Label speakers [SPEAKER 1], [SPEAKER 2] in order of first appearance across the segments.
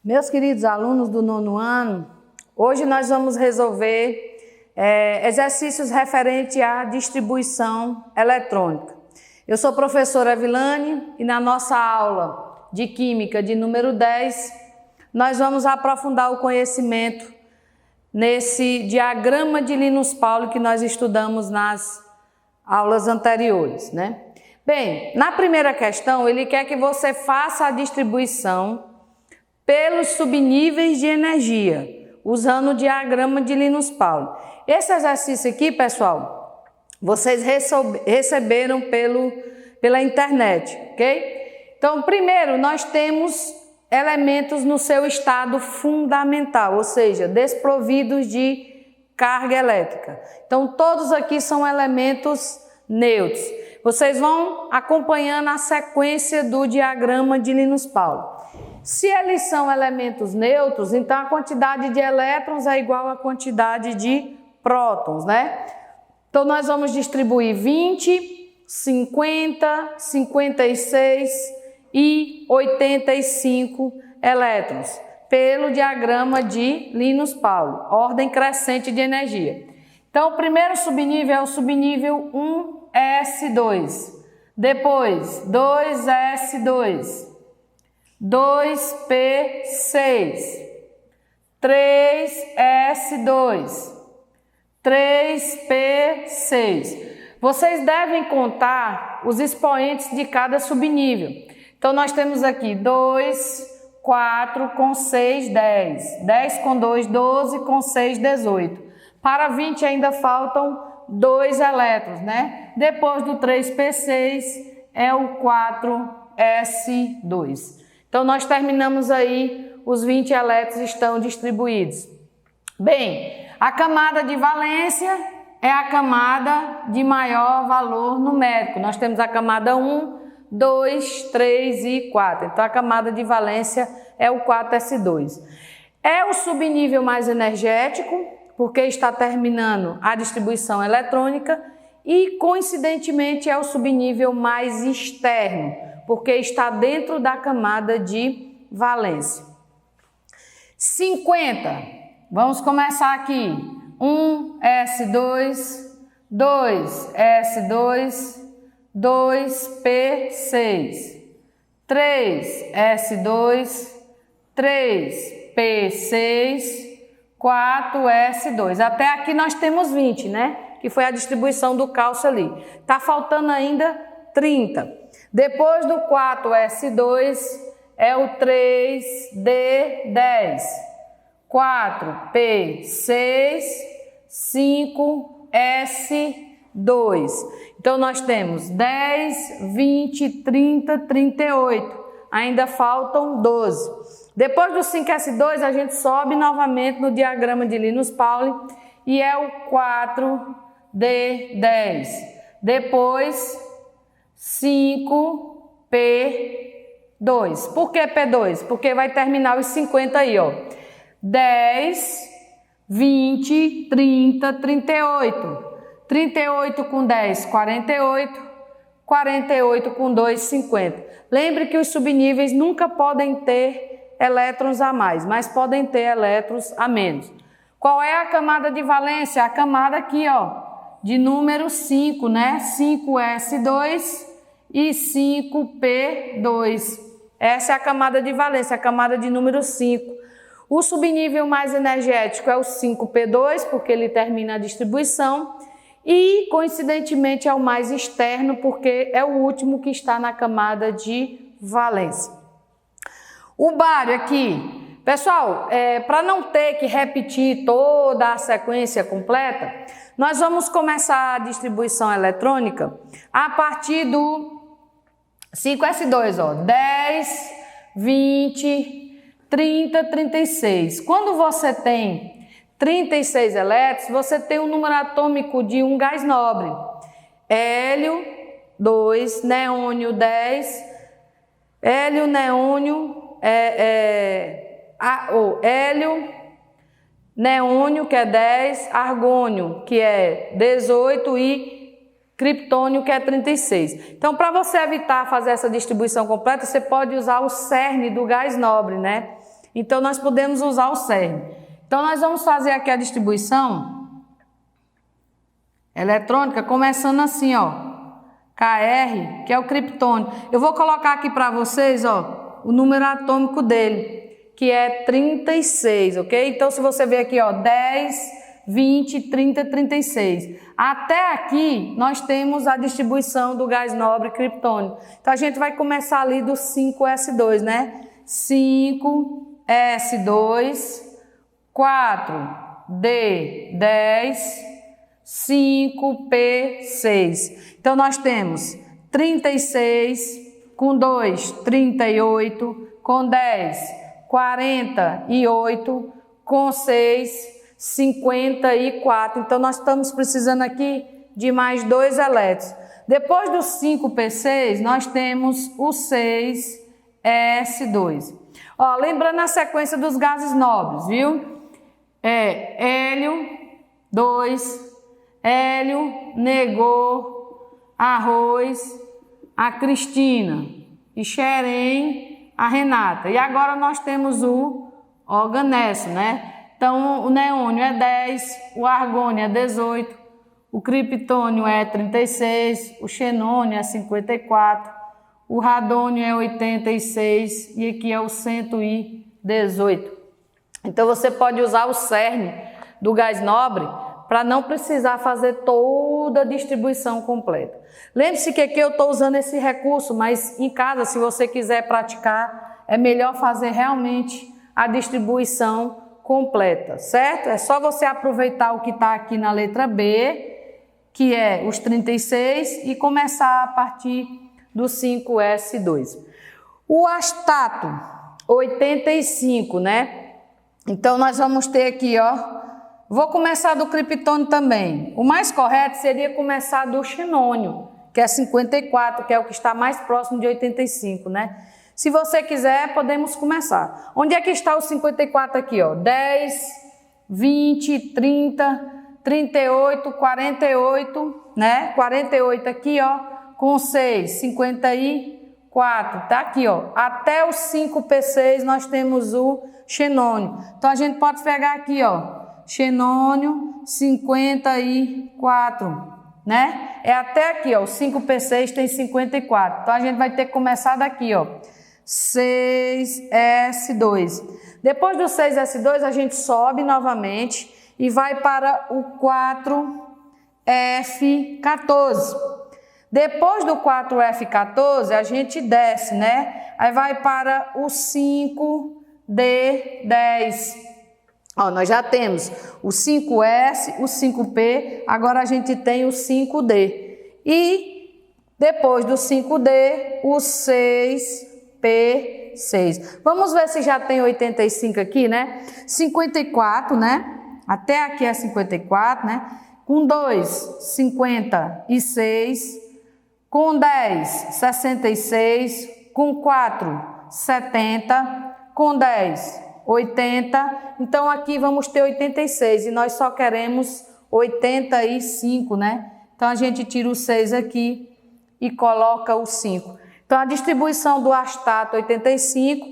[SPEAKER 1] Meus queridos alunos do 9º ano, hoje nós vamos resolver exercícios referentes à distribuição eletrônica. Eu sou a professora Evilane e na nossa aula de Química de número 10, nós vamos aprofundar o conhecimento nesse diagrama de Linus Pauling que nós estudamos nas aulas anteriores, né? Bem, na primeira questão, ele quer que você faça a distribuição pelos subníveis de energia, usando o diagrama de Linus Pauling. Esse exercício aqui, pessoal, vocês receberam pela internet, ok? Então, primeiro, nós temos elementos no seu estado fundamental, ou seja, desprovidos de carga elétrica. Então, todos aqui são elementos neutros. Vocês vão acompanhando a sequência do diagrama de Linus Pauling. Se eles são elementos neutros, então a quantidade de elétrons é igual à quantidade de prótons, né? Então, nós vamos distribuir 20, 50, 56 e 85 elétrons pelo diagrama de Linus Pauling, ordem crescente de energia. Então, o primeiro subnível é o subnível 1s2, depois 2s2, 2p6, 3s2, 3p6. Vocês devem contar os expoentes de cada subnível. Então, nós temos aqui 2, 4 com 6, 10. 10 com 2, 12 com 6, 18. Para 20 ainda faltam 2 elétrons, né? Depois do 3p6 é o 4s2. Então, nós terminamos aí, os 20 elétrons estão distribuídos. Bem, a camada de valência é a camada de maior valor numérico. Nós temos a camada 1, 2, 3 e 4. Então, a camada de valência é o 4s2. É o subnível mais energético, porque está terminando a distribuição eletrônica, e, coincidentemente, é o subnível mais externo, porque está dentro da camada de valência. 50. Vamos começar aqui. 1s2, 2s2, 2p6, 3s2, 3p6, 4s2. Até aqui nós temos 20, né? Que foi a distribuição do cálcio ali. Tá faltando ainda 30. Depois do 4s2 é o 3d10, 4p6, 5s2. Então, nós temos 10, 20, 30, 38. Ainda faltam 12. Depois do 5s2, a gente sobe novamente no diagrama de Linus Pauling e é o 4d10. Depois, 5p2. Por que p2? Porque vai terminar os 50 aí, ó. 10, 20, 30, 38. 38 com 10, 48. 48 com 2, 50. Lembre que os subníveis nunca podem ter elétrons a mais, mas podem ter elétrons a menos. Qual é a camada de valência? A camada aqui, ó, de número 5, né? 5s2 e 5p2. Essa é a camada de valência, a camada de número 5. O subnível mais energético é o 5p2, porque ele termina a distribuição. E, coincidentemente, é o mais externo, porque é o último que está na camada de valência. O bário aqui, pessoal, para não ter que repetir toda a sequência completa, nós vamos começar a distribuição eletrônica a partir do 5s2, ó, 10, 20, 30, 36. Quando você tem 36 elétrons, você tem um número atômico de um gás nobre. Hélio, 2, neônio, 10, hélio, neônio, hélio, neônio, que é 10, argônio, que é 18 e criptônio, que é 36. Então, para você evitar fazer essa distribuição completa, você pode usar o cerne do gás nobre, né? Então, nós podemos usar o CERN. Então, nós vamos fazer aqui a distribuição eletrônica, começando assim, ó, Kr, que é o criptônio. Eu vou colocar aqui para vocês, ó, o número atômico dele, que é 36, ok? Então, se você ver aqui, ó, 10, 20, 30, 36. Até aqui, nós temos a distribuição do gás nobre criptônio. Então, a gente vai começar ali do 5s2, né? 5s2, 4d10, 5p6. Então, nós temos 36, com 2, 38, com 10, 48, com 6, 54. Então, nós estamos precisando aqui de mais 2 elétrons. Depois do 5p6, nós temos o 6s2. Ó, lembrando a sequência dos gases nobres, viu? Hélio, 2, hélio, negou, arroz, a Cristina, e xerém, a Renata. E agora nós temos o organesso, né? Então, o neônio é 10, o argônio é 18, o criptônio é 36, o xenônio é 54, o radônio é 86 e aqui é o 118. Então, você pode usar o CERN do gás nobre para não precisar fazer toda a distribuição completa. Lembre-se que aqui eu estou usando esse recurso, mas em casa, se você quiser praticar, é melhor fazer realmente a distribuição completa, certo? É só você aproveitar o que está aqui na letra B, que é os 36, e começar a partir do 5s2. O astato, 85, né? Então, nós vamos ter aqui, ó, vou começar do criptônio também. O mais correto seria começar do xenônio, que é 54, que é o que está mais próximo de 85, né? Se você quiser, podemos começar. Onde é que está o 54 aqui, ó? 10, 20, 30, 38, 48, né? 48 aqui, ó, com 6, 54. Tá aqui, ó. Até o 5p6 nós temos o xenônio. Então, a gente pode pegar aqui, ó, xenônio 54, né? É até aqui, ó, o 5p6 tem 54. Então, a gente vai ter que começar daqui, ó. 6s2. Depois do 6s2, a gente sobe novamente e vai para o 4f14. Depois do 4f14, a gente desce, né? Aí vai para o 5d10. Ó, nós já temos o 5s, o 5p, agora a gente tem o 5d. E depois do 5d, o 6p6. Vamos ver se já tem 85 aqui, né? 54, né? Até aqui é 54, né? Com 2, 56. Com 10, 66. Com 4, 70. Com 10, 80. Então, aqui vamos ter 86 e nós só queremos 85, né? Então, a gente tira o 6 aqui e coloca o 5. Então, a distribuição do astato 85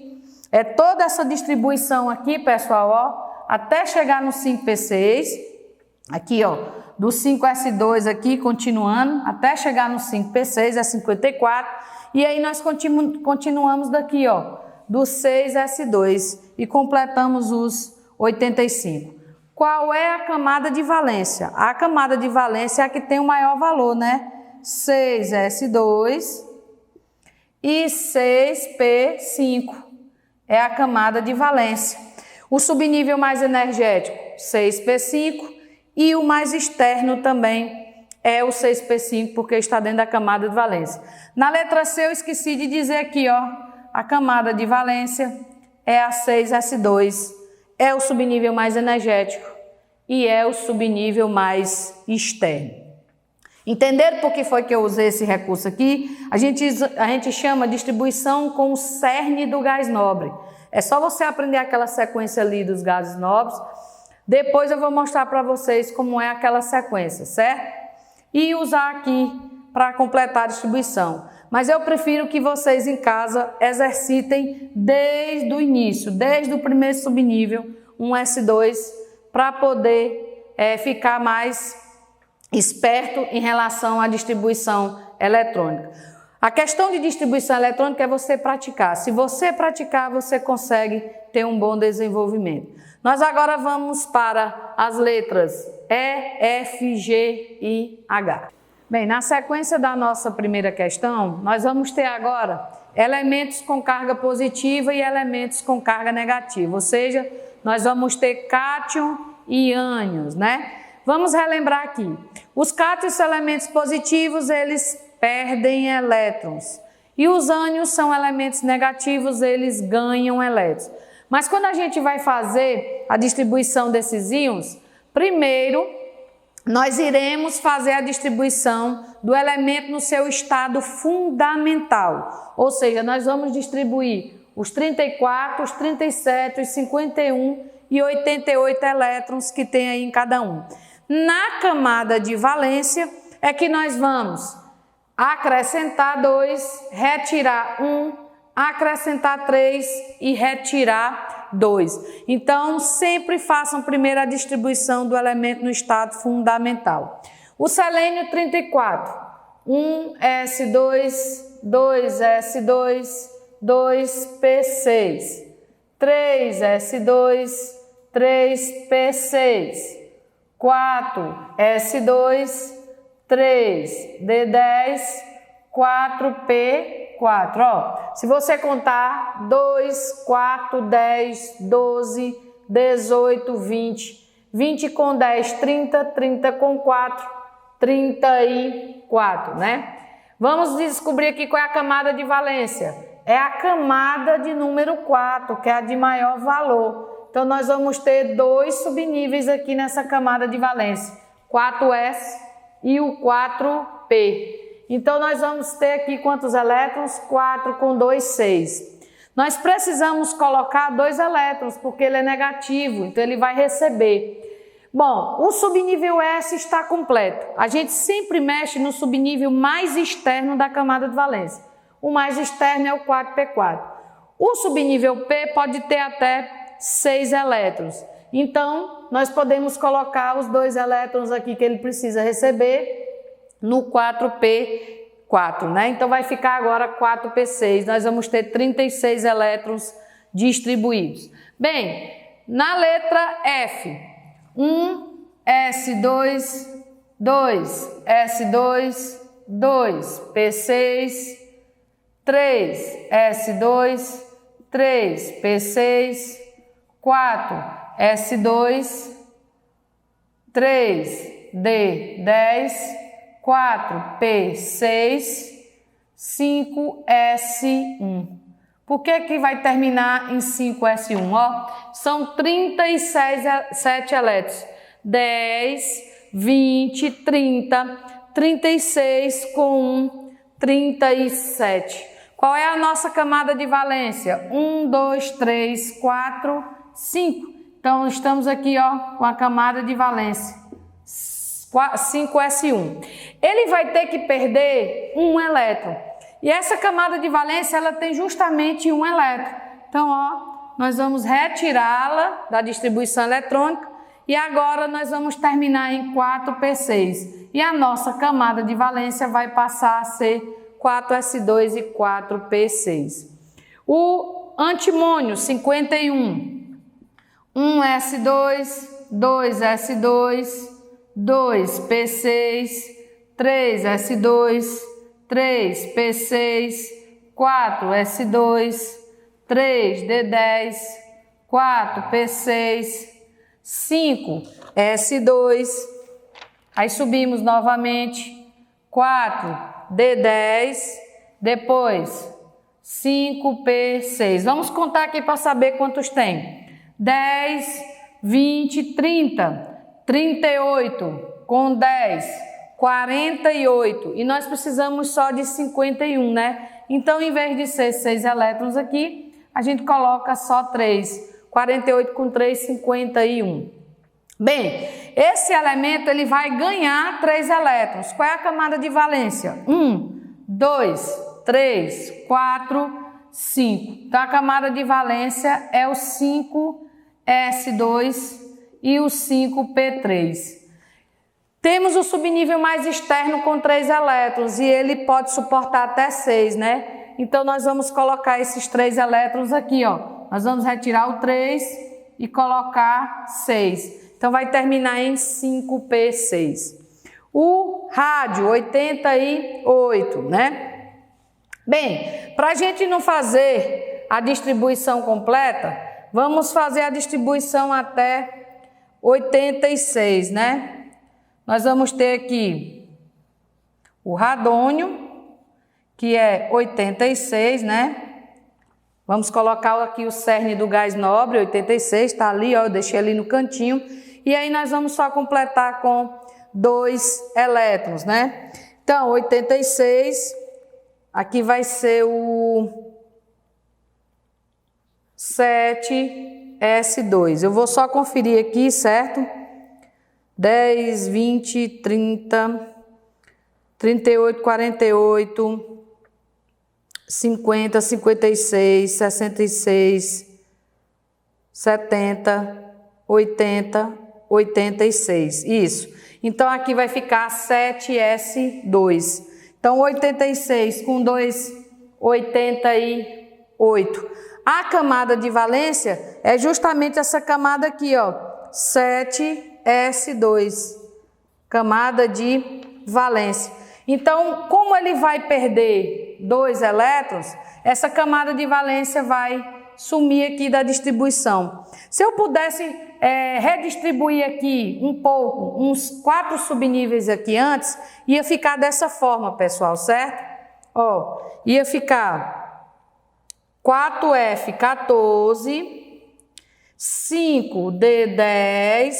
[SPEAKER 1] é toda essa distribuição aqui, pessoal, ó, até chegar no 5p6. Aqui, ó, do 5s2 aqui, continuando, até chegar no 5p6, é 54. E aí, nós continuamos daqui, ó, do 6s2 e completamos os 85. Qual é a camada de valência? A camada de valência é a que tem o maior valor, né? 6s2 e 6p5 é a camada de valência. O subnível mais energético, 6p5, e o mais externo também é o 6p5, porque está dentro da camada de valência. Na letra C eu esqueci de dizer aqui, ó, a camada de valência é a 6s2, é o subnível mais energético e é o subnível mais externo. Entenderam por que foi que eu usei esse recurso aqui? A gente chama distribuição com o cerne do gás nobre. É só você aprender aquela sequência ali dos gases nobres. Depois eu vou mostrar para vocês como é aquela sequência, certo? E usar aqui para completar a distribuição. Mas eu prefiro que vocês em casa exercitem desde o início, desde o primeiro subnível, um S2, para poder ficar mais esperto em relação à distribuição eletrônica. A questão de distribuição eletrônica é você praticar. Se você praticar, você consegue ter um bom desenvolvimento. Nós agora vamos para as letras E, F, G e H. Bem, na sequência da nossa primeira questão, nós vamos ter agora elementos com carga positiva e elementos com carga negativa, ou seja, nós vamos ter cátion e ânions, né? Vamos relembrar aqui. Os cátions são elementos positivos, eles perdem elétrons. E os ânions são elementos negativos, eles ganham elétrons. Mas quando a gente vai fazer a distribuição desses íons, primeiro nós iremos fazer a distribuição do elemento no seu estado fundamental. Ou seja, nós vamos distribuir os 34, os 37, os 51 e 88 elétrons que tem aí em cada um. Na camada de valência é que nós vamos acrescentar 2, retirar 1, acrescentar 3 e retirar 2. Então, sempre façam primeiro a distribuição do elemento no estado fundamental. O selênio 34, 1s2, 2s2, 2p6, 3s2, 3p6, 4s2, 3d10, 4p4. Ó, se você contar 2, 4, 10, 12, 18, 20, 20 com 10, 30, 30 com 4, 34, né? Vamos descobrir aqui qual é a camada de valência. É a camada de número 4, que é a de maior valor. Então, nós vamos ter 2 subníveis aqui nessa camada de valência. 4s e o 4p. Então, nós vamos ter aqui quantos elétrons? 4 com 2, 6. Nós precisamos colocar 2 elétrons, porque ele é negativo, então ele vai receber. Bom, o subnível S está completo. A gente sempre mexe no subnível mais externo da camada de valência. O mais externo é o 4p4. O subnível P pode ter até 6 elétrons. Então, nós podemos colocar os 2 elétrons aqui que ele precisa receber no 4p4, né? Então, vai ficar agora 4p6. Nós vamos ter 36 elétrons distribuídos. Bem, na letra F, 1s2, 2s2, 2p6, 3s2, 3p6, 4s2, 3d10, 4p6, 5s1. Por que vai terminar em 5s1? Ó, são 37 elétrons. 10, 20, 30, 36 com 1, 37. Qual é a nossa camada de valência? 1, 2, 3, 4, 5. Então, estamos aqui ó, com a camada de valência 5s1. Ele vai ter que perder um elétron. E essa camada de valência, ela tem justamente um elétron. Então, ó, nós vamos retirá-la da distribuição eletrônica e agora nós vamos terminar em 4p6. E a nossa camada de valência vai passar a ser 4s2 e 4p6. O antimônio 51, 1s2, 2s2, 2p6, 3s2, 3p6, 4s2, 3d10, 4p6, 5s2, aí subimos novamente, 4d10, depois 5p6. Vamos contar aqui para saber quantos tem. 10, 20, 30, 38 com 10, 48. E nós precisamos só de 51, né? Então, em vez de ser 6 elétrons aqui, a gente coloca só 3. 48 com 3, 51. Bem, esse elemento ele vai ganhar 3 elétrons. Qual é a camada de valência? 1, 2, 3, 4, 5. Então, a camada de valência é o 5s2 e o 5p3. Temos o subnível mais externo com 3 elétrons e ele pode suportar até 6, né? Então, nós vamos colocar esses 3 elétrons aqui, ó. Nós vamos retirar o 3 e colocar 6. Então, vai terminar em 5p6. O rádio, 88, né? Bem, para a gente não fazer a distribuição completa, vamos fazer a distribuição até 86, né? Nós vamos ter aqui o radônio, que é 86, né? Vamos colocar aqui o cerne do gás nobre, 86, está ali, ó, eu deixei ali no cantinho. E aí nós vamos só completar com 2 elétrons, né? Então, 86... Aqui vai ser o 7s2. Eu vou só conferir aqui, certo? 10, 20, 30, 38, 48, 50, 56, 66, 70, 80, 86. Isso. Então, aqui vai ficar 7s2. Então, 86 com 2, 88. A camada de valência é justamente essa camada aqui, ó, 7s2, camada de valência. Então, como ele vai perder 2 elétrons, essa camada de valência vai sumir aqui da distribuição. Se eu pudesse redistribuir aqui um pouco, uns 4 subníveis aqui antes, ia ficar dessa forma, pessoal, certo? Ó, ia ficar 4F14, 5D10,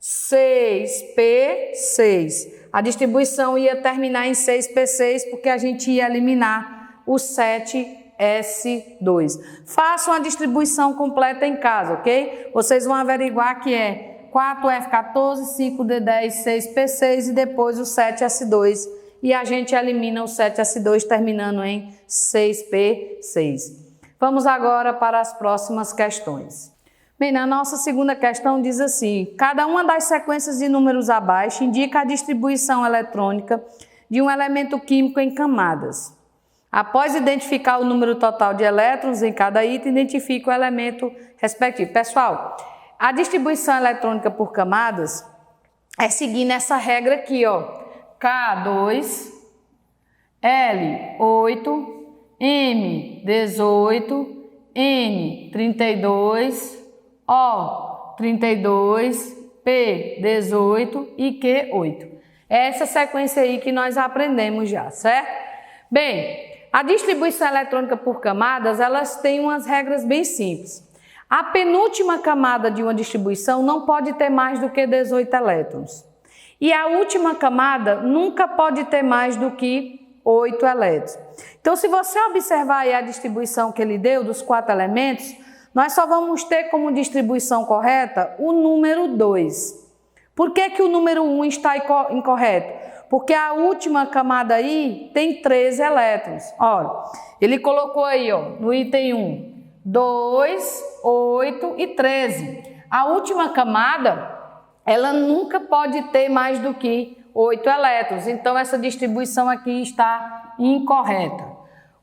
[SPEAKER 1] 6P6. A distribuição ia terminar em 6P6 porque a gente ia eliminar o 7S2. Façam a distribuição completa em casa, ok? Vocês vão averiguar que é 4F14, 5D10, 6P6 e depois o 7S2. E a gente elimina o 7S2 terminando em 6P6. Vamos agora para as próximas questões. Bem, na nossa segunda questão diz assim: cada uma das sequências de números abaixo indica a distribuição eletrônica de um elemento químico em camadas. Após identificar o número total de elétrons em cada item, identifique o elemento respectivo. Pessoal, a distribuição eletrônica por camadas é seguindo essa regra aqui, ó. K2, L8, M18, N32, O32, P18 e Q8. É essa sequência aí que nós aprendemos já, certo? Bem, a distribuição eletrônica por camadas, elas têm umas regras bem simples. A penúltima camada de uma distribuição não pode ter mais do que 18 elétrons. E a última camada nunca pode ter mais do que 8 elétrons. Então, se você observar aí a distribuição que ele deu dos 4 elementos, nós só vamos ter como distribuição correta o número 2. Por que que o número 1 está incorreto? Porque a última camada aí tem 13 elétrons. Olha, ele colocou aí, ó, no item 1, 2, 8 e 13. A última camada, ela nunca pode ter mais do que 8 elétrons. Então, essa distribuição aqui está incorreta.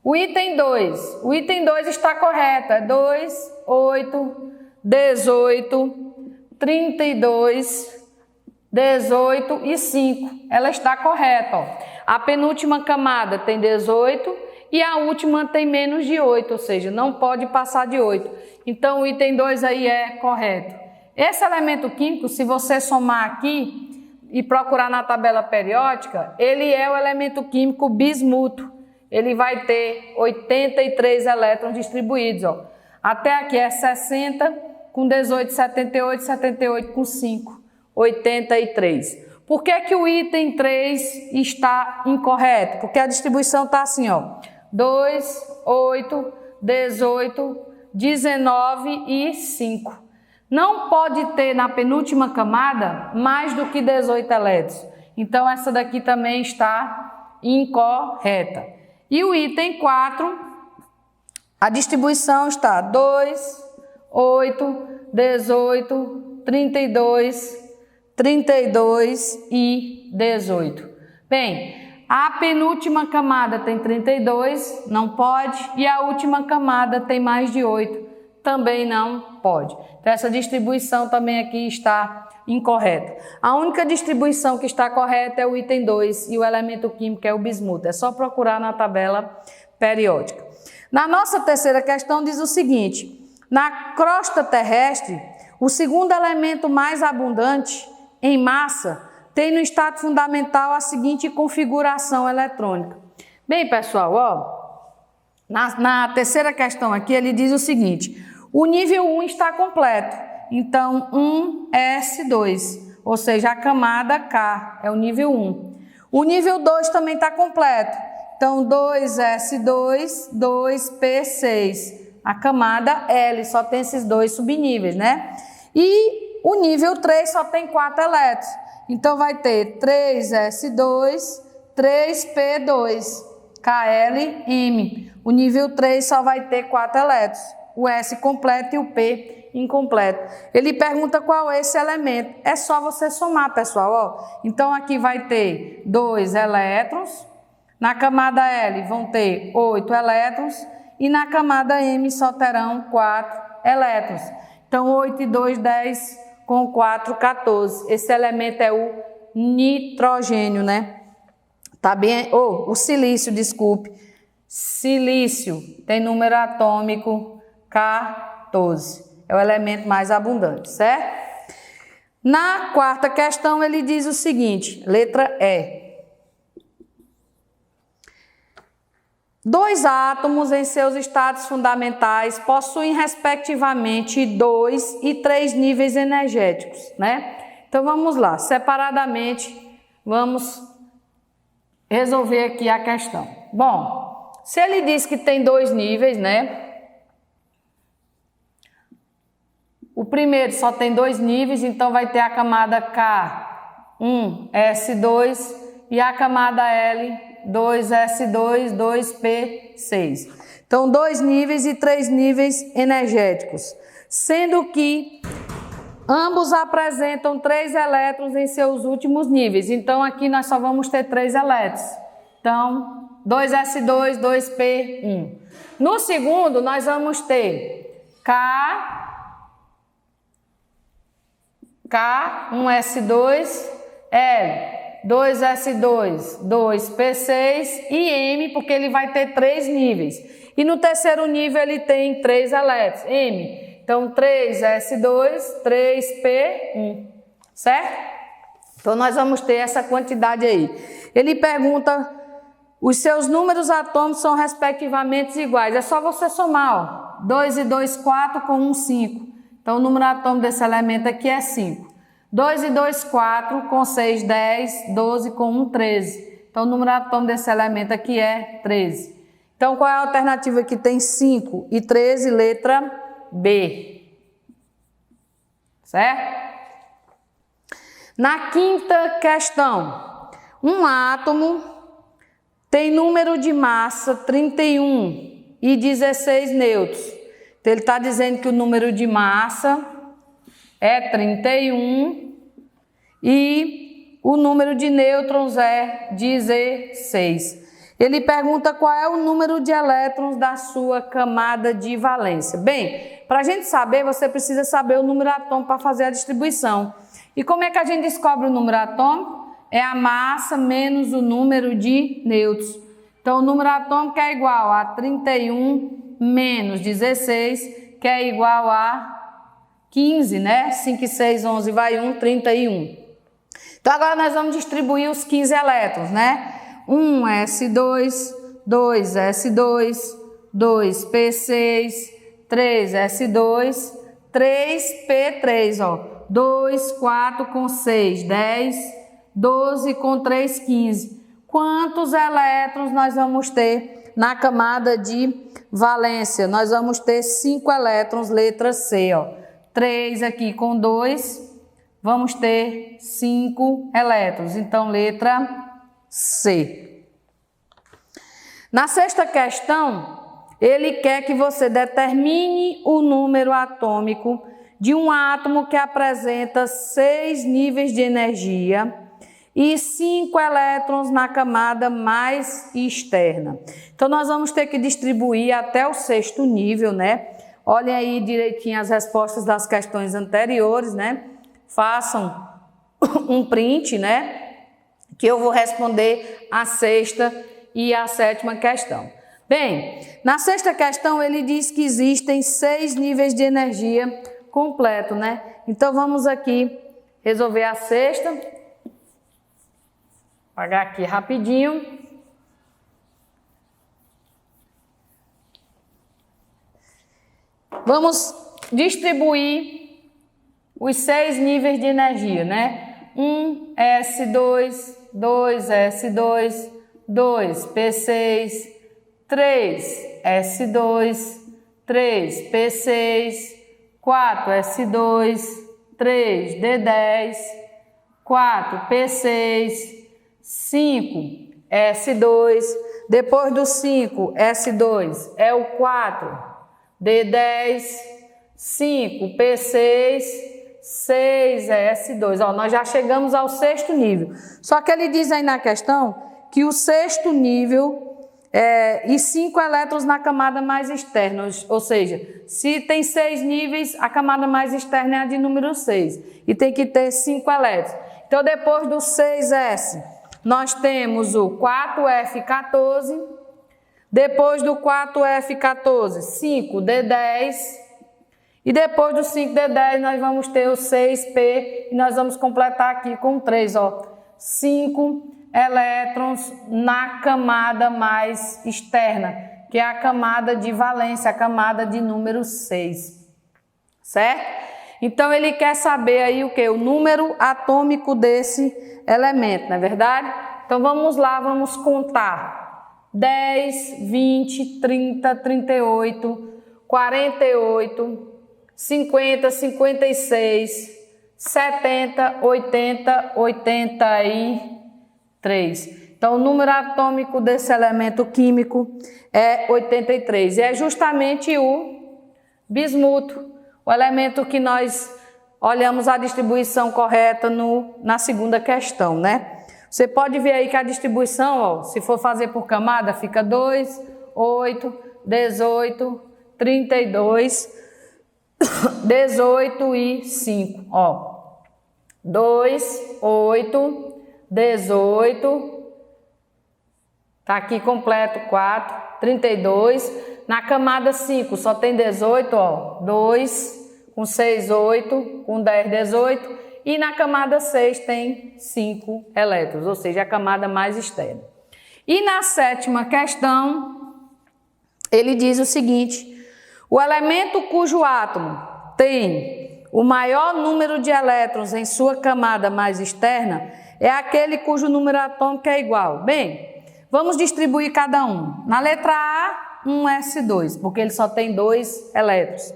[SPEAKER 1] O item 2 está correto. É 2, 8, 18, 32, 18 e 5. Ela está correta, ó. A penúltima camada tem 18 e a última tem menos de 8, ou seja, não pode passar de 8. Então, o item 2 aí é correto. Esse elemento químico, se você somar aqui e procurar na tabela periódica, ele é o elemento químico bismuto. Ele vai ter 83 elétrons distribuídos, ó. Até aqui é 60 com 18, 78, 78 com 5. 83. Por que que o item 3 está incorreto? Porque a distribuição está assim, ó. 2, 8, 18, 19 e 5. Não pode ter na penúltima camada mais do que 18 elétrons. Então, essa daqui também está incorreta. E o item 4, a distribuição está 2, 8, 18, 32, 32 e 18. Bem, a penúltima camada tem 32, não pode, e a última camada tem mais de 8, também não pode. Então, essa distribuição também aqui está incorreta. A única distribuição que está correta é o item 2 e o elemento químico é o bismuto. É só procurar na tabela periódica. Na nossa terceira questão diz o seguinte: na crosta terrestre, o segundo elemento mais abundante em massa tem no estado fundamental a seguinte configuração eletrônica. Bem, pessoal, ó, na terceira questão aqui ele diz o seguinte: o nível 1 está completo, então 1s2, ou seja, a camada K é o nível 1. O nível 2 também está completo, então 2s2, 2p6, a camada L, só tem esses dois subníveis, né? E o nível 3 só tem 4 elétrons, então vai ter 3s2, 3p2, KLM. O nível 3 só vai ter 4 elétrons, o S completo e o P incompleto. Ele pergunta qual é esse elemento. É só você somar, pessoal. Ó. Então, aqui vai ter 2 elétrons. Na camada L vão ter 8 elétrons. E na camada M só terão 4 elétrons. Então, 8 e 2, 10, com 4, 14. Esse elemento é o nitrogênio, né? Tá bem? O silício, desculpe. Silício tem número atômico 14. É o elemento mais abundante, certo? Na quarta questão, ele diz o seguinte, letra E. 2 átomos em seus estados fundamentais possuem, respectivamente, 2 e 3 níveis energéticos, né? Então, vamos lá. Separadamente, vamos resolver aqui a questão. Bom, se ele diz que tem 2 níveis, né? O primeiro só tem 2 níveis, então vai ter a camada K1, S2 e a camada L, 2S2, 2P6. Então, 2 níveis e 3 níveis energéticos, sendo que ambos apresentam 3 elétrons em seus últimos níveis. Então, aqui nós só vamos ter 3 elétrons. Então, 2S2, 2P1. No segundo, nós vamos ter K1S2, L, 2S2, 2P6 e M, porque ele vai ter 3 níveis. E no terceiro nível ele tem 3 elétrons, M. Então, 3S2, 3P1, certo? Então, nós vamos ter essa quantidade aí. Ele pergunta, os seus números atômicos são respectivamente iguais. É só você somar, ó. 2 e 2, 4, com 1, 5. Então, o número atômico desse elemento aqui é 5. 2 e 2, 4, com 6, 10, 12, com 1, 13. Então, o número atômico desse elemento aqui é 13. Então, qual é a alternativa que tem 5 e 13? Letra B. Certo? Na quinta questão, um átomo tem número de massa 31 e 16 nêutrons. Então, ele está dizendo que o número de massa é 31 e o número de nêutrons é 16. Ele pergunta qual é o número de elétrons da sua camada de valência. Bem, para a gente saber, você precisa saber o número atômico para fazer a distribuição. E como é que a gente descobre o número atômico? É a massa menos o número de nêutrons. Então, o número atômico é igual a 31 menos 16, que é igual a 15, né? 5 e 6, 11, vai 1, 31. Então, agora nós vamos distribuir os 15 elétrons, né? 1s2, 2s2, 2p6, 3s2, 3p3, ó. 2, 4 com 6, 10, 12 com 3, 15. Quantos elétrons nós vamos ter na camada de valência? Nós vamos ter 5 elétrons, letra C, ó. 3 aqui com 2, vamos ter 5 elétrons. Então, letra C. Na sexta questão, ele quer que você determine o número atômico de um átomo que apresenta 6 níveis de energia e 5 elétrons na camada mais externa. Então, nós vamos ter que distribuir até o sexto nível, né? Olhem aí direitinho as respostas das questões anteriores, né? Façam um print, né? Que eu vou responder a sexta e a sétima questão. Bem, na sexta questão ele diz que existem 6 níveis de energia completo, né? Então, vamos aqui resolver a sexta. Apagar aqui rapidinho. Vamos distribuir os 6 níveis de energia, né? 1S2, 2S2, 2P6, 3S2, 3P6, 4S2, 3D10, 4P6, 5S2, depois do 5S2 é o 4D10, 5P6, 6S2. Ó, nós já chegamos ao sexto nível. Só que ele diz aí na questão que o sexto nível e 5 elétrons na camada mais externa. Ou seja, se tem 6 níveis, a camada mais externa é a de número 6. E tem que ter 5 elétrons. Então, depois do 6S, nós temos o 4F14, depois do 4F14, 5D10, e depois do 5D10 nós vamos ter o 6P, e nós vamos completar aqui com 3, ó, 5 elétrons na camada mais externa, que é a camada de valência, a camada de número 6, certo? Então, ele quer saber aí o que? O número atômico desse elemento, não é verdade? Então, vamos lá, vamos contar. 10, 20, 30, 38, 48, 50, 56, 70, 80, 83. Então, o número atômico desse elemento químico é 83. E é justamente o bismuto, o elemento que nós olhamos a distribuição correta na segunda questão, né? Você pode ver aí que a distribuição, ó, se for fazer por camada, fica 2, 8, 18, 32, 18 e 5. Ó, 2, 8, 18, tá aqui completo 4, 32. Na camada 5 só tem 18, ó, 2, com 6, 8, com 10, 18. E na camada 6 tem 5 elétrons, ou seja, a camada mais externa. E na sétima questão, ele diz o seguinte: o elemento cujo átomo tem o maior número de elétrons em sua camada mais externa é aquele cujo número atômico é igual. Bem, vamos distribuir cada um. Na letra A, 1S2, porque ele só tem 2 elétrons.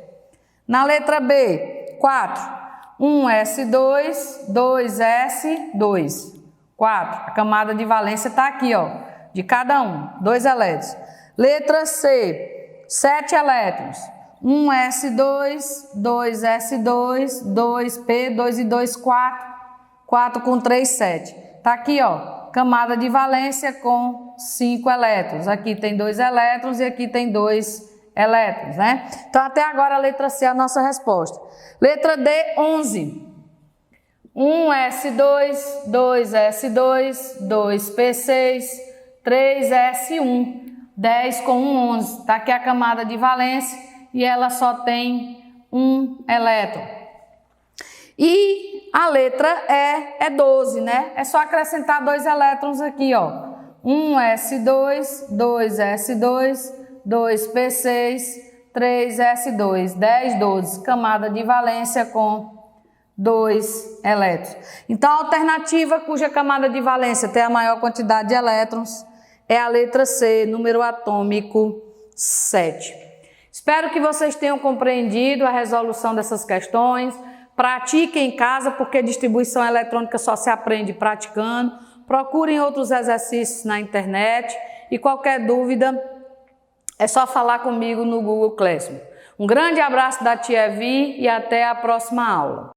[SPEAKER 1] Na letra B, 4. 1S2, 2S2, 4. A camada de valência está aqui, ó, de cada um, 2 elétrons. Letra C, 7 elétrons. 1S2, 2S2, 2P, 2 e 2, 4. 4 com 3, 7. Está aqui, ó, camada de valência com 5 elétrons. Aqui tem 2 elétrons e aqui tem 2 elétrons, né? Então, até agora a letra C é a nossa resposta. Letra D, 11. 1S2, 2S2, 2P6, 3S1. 10 com 1, 11. Está aqui a camada de valência e ela só tem 1 elétron. E a letra E é 12, né? É só acrescentar 2 elétrons aqui, ó. 1S2, 2S2, 2P6, 3S2, 10, 12, camada de valência com 2 elétrons. Então, a alternativa cuja camada de valência tem a maior quantidade de elétrons é a letra C, número atômico 7. Espero que vocês tenham compreendido a resolução dessas questões. Pratiquem em casa, porque distribuição eletrônica só se aprende praticando. Procurem outros exercícios na internet e qualquer dúvida é só falar comigo no Google Classroom. Um grande abraço da tia Vi e até a próxima aula.